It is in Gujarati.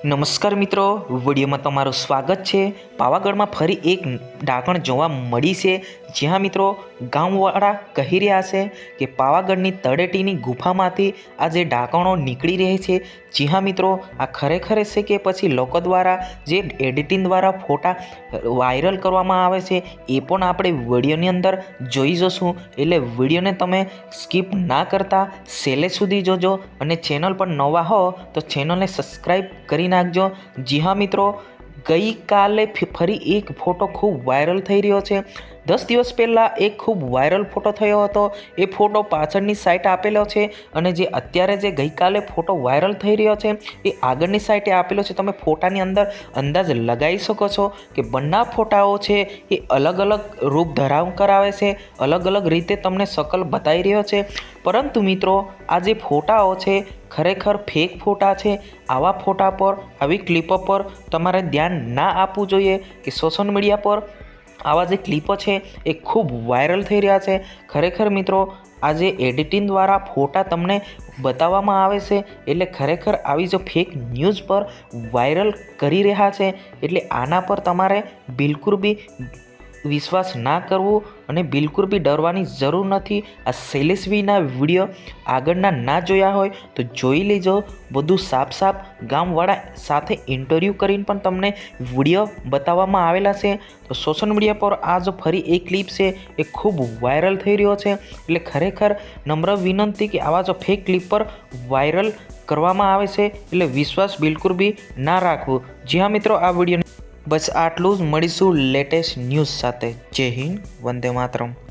નમસ્કાર મિત્રો, વિડીયોમાં તમારું સ્વાગત છે। પાવાગઢમાં ફરી એક ડાકણ જોવા મળી છે, જ્યાં મિત્રો ગામવાળા કહી રહ્યા છે કે પાવાગઢની તળેટીની ગુફામાંથી આ જે ડાકણો નીકળી રહે છે। જી હા મિત્રો, આ ખરેખર છે કે પછી લોકો દ્વારા જે એડિટિંગ દ્વારા ફોટા વાયરલ કરવામાં આવે છે એ પણ આપણે વિડીયોની અંદર જોઈ જશું। એટલે વિડીયોને તમે સ્કીપ ના કરતા છેલ્લે સુધી જોજો અને ચેનલ પર નવા હો તો ચેનલને સબસ્ક્રાઈબ કરી નાખજો। જી હા મિત્રો, ગઈકાલે ફરી એક ફોટો ખૂબ વાયરલ થઈ રહ્યો છે। 10 દિવસ પહેલાં એક ખૂબ વાયરલ ફોટો થયો હતો, એ ફોટો પાછળની સાઈડ આપેલો છે અને જે અત્યારે જે ગઈકાલે ફોટો વાયરલ થઈ રહ્યો છે એ આગળની સાઈડે આપેલો છે। તમે ફોટાની અંદર અંદાજ લગાવી શકો છો કે બંને ફોટાઓ છે એ અલગ અલગ રૂપ ધારણ કરાવે છે, અલગ અલગ રીતે તમને શકલ બતાવી રહ્યો છે। પરંતુ મિત્રો, આ જે ફોટાઓ છે ખરેખર ફેક ફોટા છે। આવા ફોટા પર, આવી ક્લિપો પર તમારે ધ્યાન ના આપવું જોઈએ કે સોશિયલ મીડિયા પર આવા જે ક્લિપો છે એ ખૂબ વાયરલ થઈ રહ્યા છે। ખરેખર મિત્રો, આ જે એડિટિંગ દ્વારા ફોટા તમને બતાવવામાં આવે છે એટલે ખરેખર આવી જો ફેક ન્યૂઝ પર વાયરલ કરી રહ્યા છે, એટલે આના પર તમારે બિલકુલ બી વિશ્વાસ ના કરવું અને બિલકુલ બી ડરવાની જરૂર નથી। આ શૈલેષભાઈના વિડીયો આગળના ના જોયા હોય તો જોઈ લેજો। બધું સાફ સાફ ગામવાળા સાથે ઇન્ટરવ્યૂ કરીને પણ તમને વિડીયો બતાવવામાં આવેલા છે। તો સોશિયલ મીડિયા પર આ જો ફરી એક ક્લિપ છે એ ખૂબ વાયરલ થઈ રહ્યો છે, એટલે ખરેખર નમ્ર વિનંતી કે આવા જો ફેક ક્લિપ પર વાયરલ કરવામાં આવે છે એટલે વિશ્વાસ બિલકુલ બી ના રાખવું। જી હા મિત્રો, આ વિડીયો બસ આટલું જ। મળીશું લેટેસ્ટ ન્યૂઝ સાથે। જય હિન્દ, વંદે માતરમ।